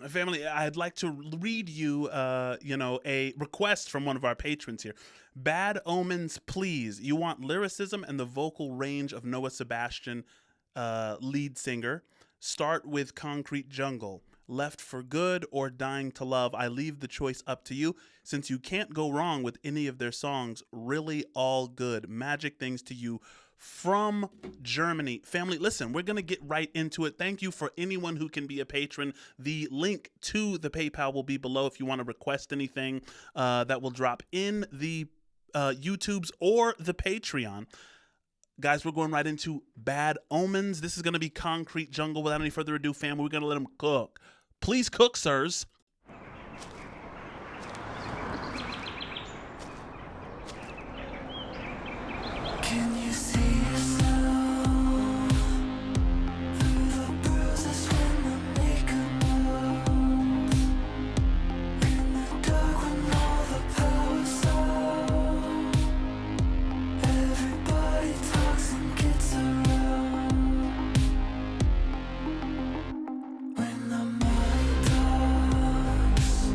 Family, I'd like to read you, a request from one of our patrons here. Bad Omens, please. You want lyricism and the vocal range of Noah Sebastian, lead singer. Start with Concrete Jungle. Left for Good or Dying to Love. I leave the choice up to you, since you can't go wrong with any of their songs. Really all good. Magic things to you from Germany. Family, listen, we're going to get right into it. Thank you for anyone who can be a patron. The link to the PayPal will be below if you want to request anything that will drop in the YouTubes or the Patreon. Guys, we're going right into Bad Omens. This is going to be Concrete Jungle. Without any further ado, family, we're going to let them cook. Please cook, sirs. Can you see yourself through the bruises when the makeup melts? In the dark when all the power's out, everybody talks and gets around. When the mind talks,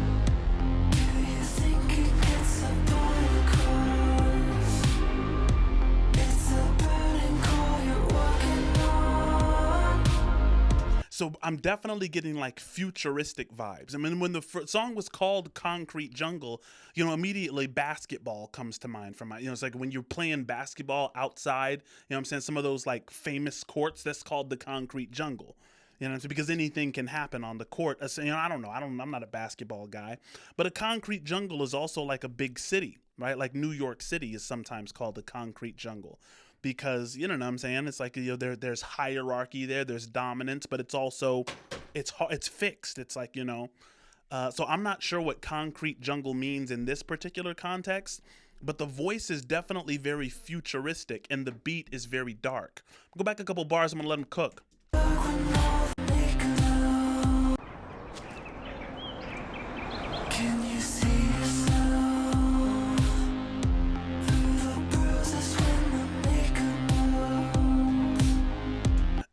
do you think it gets a point across? It's a burning coal you're walking on. So I'm definitely getting like futuristic vibes. I mean, when the song was called Concrete Jungle, immediately basketball comes to mind from my, it's like when you're playing basketball outside, what I'm saying? Some of those like famous courts, that's called the concrete jungle. Because anything can happen on the court. I don't know. I'm not a basketball guy, but a concrete jungle is also like a big city, right? Like New York City is sometimes called the concrete jungle because, you know what I'm saying? It's like, there's hierarchy there, there's dominance, but it's also, it's fixed. It's like, so I'm not sure what concrete jungle means in this particular context, but the voice is definitely very futuristic and the beat is very dark. Go back a couple bars. I'm gonna let them cook. Dark when all the makeup melts. Can you see yourself through the bruises when the makeup melts?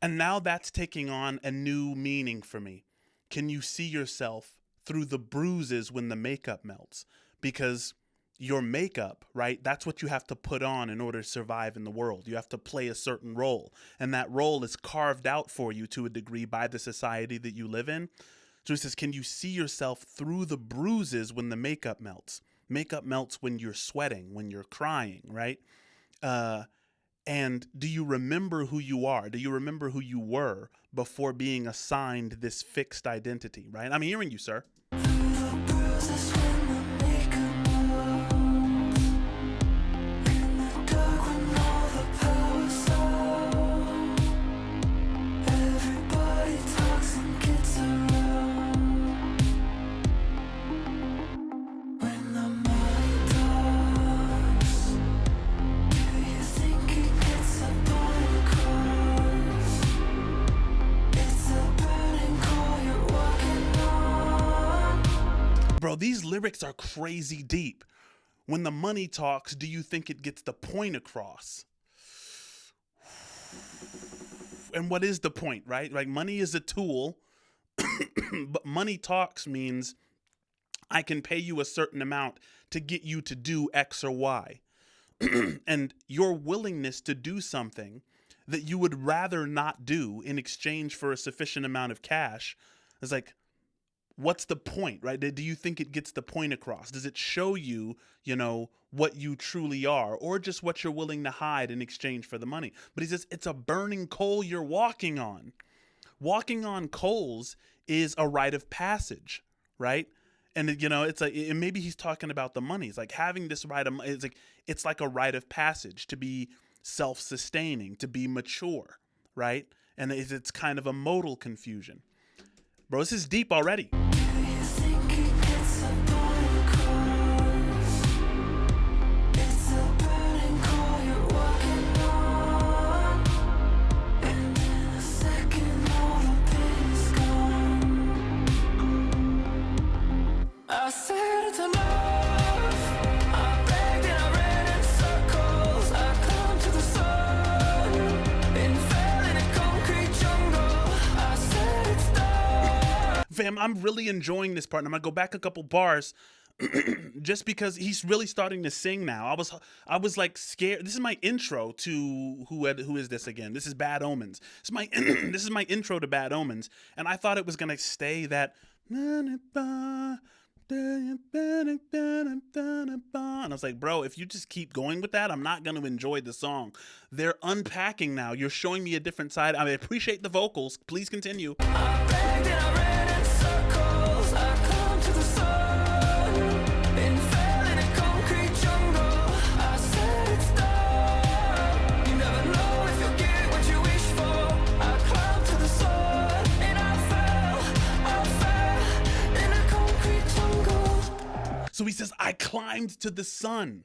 And now that's taking on a new meaning for me. Can you see yourself through the bruises when the makeup melts? Because your makeup, right? That's what you have to put on in order to survive in the world. You have to play a certain role. And that role is carved out for you to a degree by the society that you live in. So he says, can you see yourself through the bruises when the makeup melts? Makeup melts when you're sweating, when you're crying, right? And do you remember who you are? Do you remember who you were before being assigned this fixed identity, right? I'm hearing you, sir. Through the bruises when the makeup melts. In the dark when all the power's out, everybody talks and gets around. When the mind talks, do you think it gets a point across? It's a burning coal you're walking on. Bro, these lyrics are crazy deep. When the money talks, do you think it gets the point across? And what is the point, right? Like, money is a tool, but money talks means I can pay you a certain amount to get you to do X or Y. And your willingness to do something that you would rather not do in exchange for a sufficient amount of cash is like, what's the point, right? Do you think it gets the point across? Does it show you, what you truly are, or just what you're willing to hide in exchange for the money? But he says, it's a burning coal you're walking on. Walking on coals is a rite of passage, right? And it's like, and maybe he's talking about the money. It's like having this it's like a rite of passage to be self-sustaining, to be mature, right? And it's kind of a modal confusion. Bro, this is deep already. Do you think it gets a point across? It's a burning coal you're walking on. And in a second all the pain is gone. I said it's enough. I begged and I ran in circles. I climbed to the sun and fell in a concrete jungle. I said it's done. I'm really enjoying this part. And I'm gonna go back a couple bars, just because he's really starting to sing now. I was like scared. This is my intro to who is this again? This is Bad Omens. This is my this is my intro to Bad Omens, and I thought it was gonna stay that. And I was like, bro, if you just keep going with that, I'm not going to enjoy the song. They're unpacking now. You're showing me a different side. I appreciate the vocals. Please continue. I begged and I ran in circles. I clung to the sun and fell in a concrete jungle. I said it's done. You never know if you'll get what you wish for. I climbed to the sun and I fell in a concrete jungle. So he says, I climbed to the sun,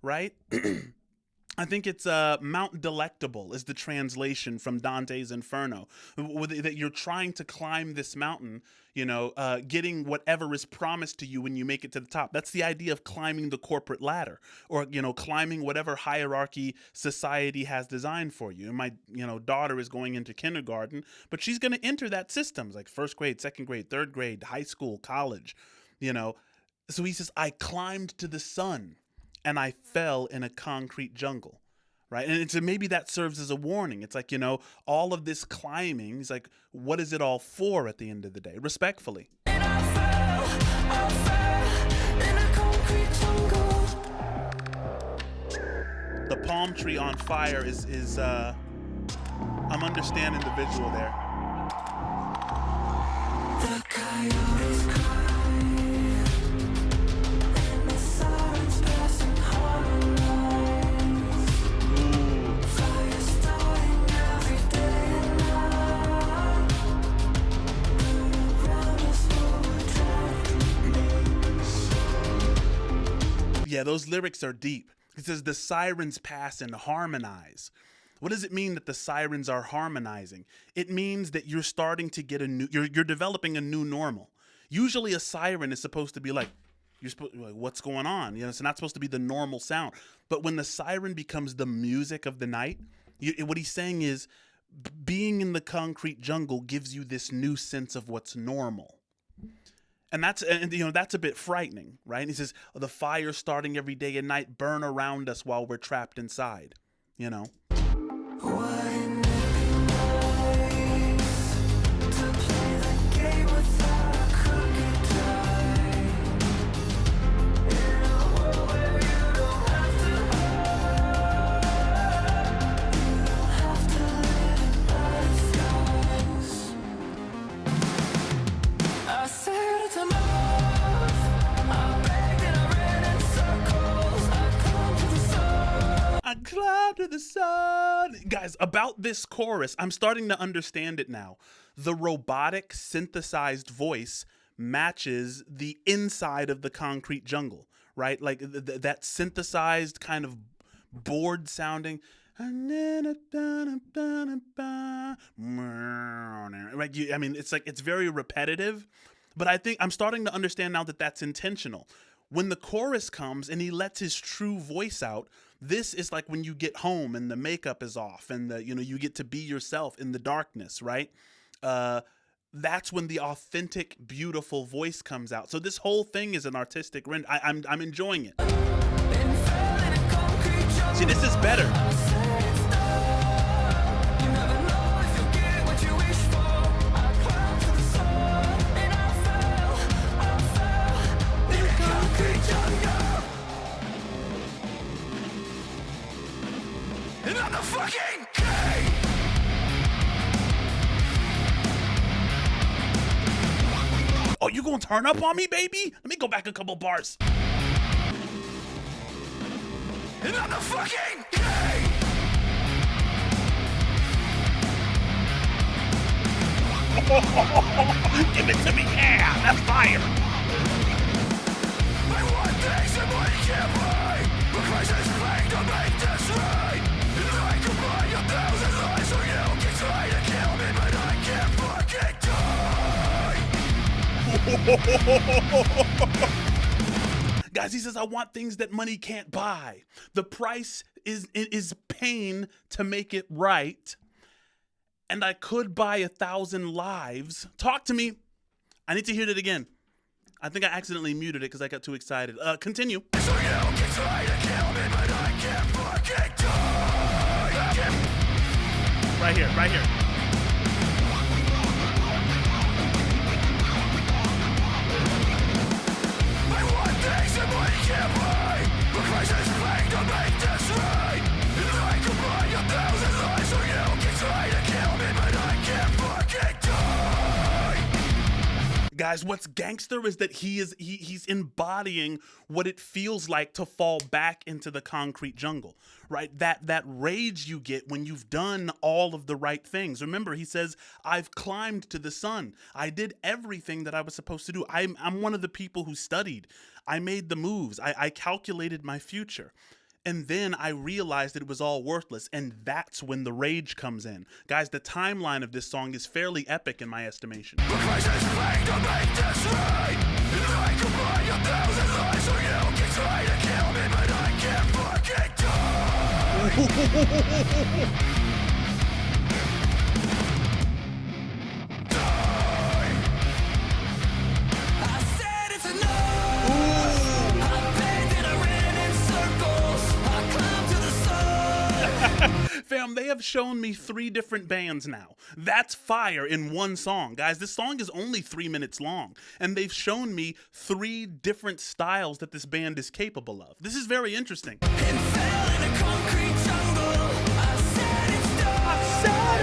right? I think it's Mount Delectable is the translation from Dante's Inferno. That you're trying to climb this mountain, getting whatever is promised to you when you make it to the top. That's the idea of climbing the corporate ladder, or climbing whatever hierarchy society has designed for you. And my daughter is going into kindergarten, but she's going to enter that system, like first grade, second grade, third grade, high school, college. So he says, I climbed to the sun and I fell in a concrete jungle, right? And so maybe that serves as a warning. It's like, all of this climbing, he's like, what is it all for at the end of the day? Respectfully. And I fell in a concrete jungle. The palm tree on fire is I'm understanding the visual there. The coyotes cry. Yeah, those lyrics are deep. It says the sirens pass and harmonize. What does it mean that the sirens are harmonizing? It means that you're starting to get you're developing a new normal. Usually a siren is supposed to be like, what's going on? It's not supposed to be the normal sound. But when the siren becomes the music of the night, what he's saying is being in the concrete jungle gives you this new sense of what's normal. And that's a bit frightening, right? And he says, the fire starting every day and night burn around us while we're trapped inside, Wouldn't it be nice to play the game without a crooked tie? In a world where you don't have to hide, you don't have to live in disguise. I said it's enough. I begged and I ran in circles. I clung to the sun. I climb to the sun. Guys, about this chorus, I'm starting to understand it now. The robotic synthesized voice matches the inside of the concrete jungle, right? Like that synthesized kind of board sounding. Right? It's like, it's very repetitive, but I think I'm starting to understand now that that's intentional. When the chorus comes and he lets his true voice out, this is like when you get home and the makeup is off and you get to be yourself in the darkness, right? That's when the authentic, beautiful voice comes out. So this whole thing is an artistic render. I'm enjoying it. See, this is better. Oh, you gonna turn up on me, baby? Let me go back a couple bars. And I'm the fucking king! Give it to me, yeah, that's fire! I want things that money can't buy, but Christ has paid to make this right. And I could buy 1,000 lives so you can try to kill me, but I can't fucking die! Guys, he says, I want things that money can't buy. The price is pain to make it right. And I could buy 1,000 lives. Talk to me. I need to hear it again. I think I accidentally muted it because I got too excited. Continue. So you can try to kill me, but I can't fucking die. Right here, right here. I want things that money can't buy, but Christ is paying to make this right. And I could buy 1,000 lives, so you can try to kill me, but I can't fucking die. Guys, what's gangster is that he's embodying what it feels like to fall back into the concrete jungle, right? That rage you get when you've done all of the right things. Remember, he says, I've climbed to the sun. I did everything that I was supposed to do. I'm one of the people who studied. I made the moves. I calculated my future. And then I realized that it was all worthless, and that's when the rage comes in. Guys, the timeline of this song is fairly epic in my estimation. But Christ is paying to make this right. And I could buy 1,000 lives, so you can try to kill me, but I can't fucking die. I said it's enough. I begged and I ran in circles. I climbed to the sun. Fam, they have shown me 3 different bands now. That's fire in one song. Guys, this song is only 3 minutes long, and they've shown me 3 different styles that this band is capable of. This is very interesting. And fell in a concrete jungle. I said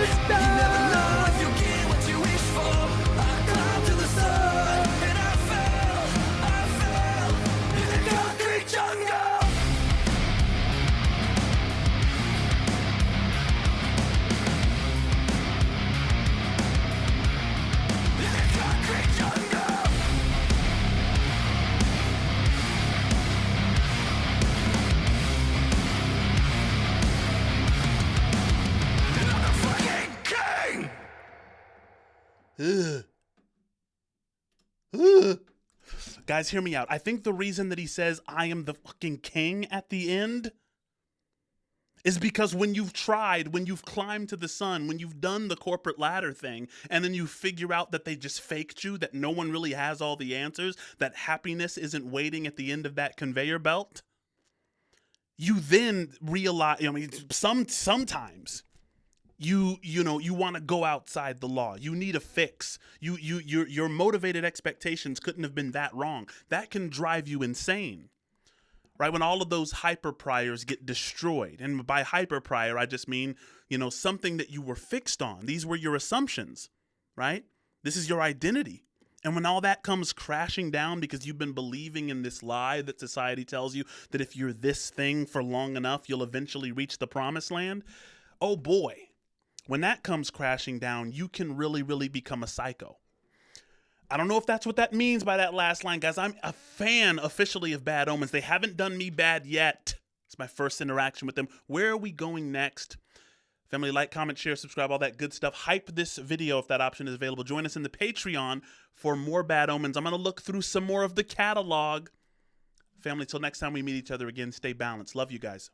it's done. You never know if you'll get what you wish for. I climbed to the sun and I fell in a concrete jungle. In a concrete jungle. And I'm the fucking king. Ugh. Ugh. Guys, hear me out. I think the reason that he says, I am the fucking king at the end is because when you've tried, when you've climbed to the sun, when you've done the corporate ladder thing, and then you figure out that they just faked you, that no one really has all the answers, that happiness isn't waiting at the end of that conveyor belt, you then realize, I mean, sometimes you want to go outside the law. You need a fix. Your motivated expectations couldn't have been that wrong. That can drive you insane. Right? When all of those hyper priors get destroyed. And by hyper prior, I just mean, something that you were fixed on. These were your assumptions, right? This is your identity. And when all that comes crashing down because you've been believing in this lie that society tells you that if you're this thing for long enough, you'll eventually reach the promised land. Oh boy. When that comes crashing down, you can really, really become a psycho. I don't know if that's what that means by that last line, guys. I'm a fan officially of Bad Omens. They haven't done me bad yet. It's my first interaction with them. Where are we going next? Family, like, comment, share, subscribe, all that good stuff. Hype this video if that option is available. Join us in the Patreon for more Bad Omens. I'm going to look through some more of the catalog. Family, till next time we meet each other again, stay balanced. Love you guys.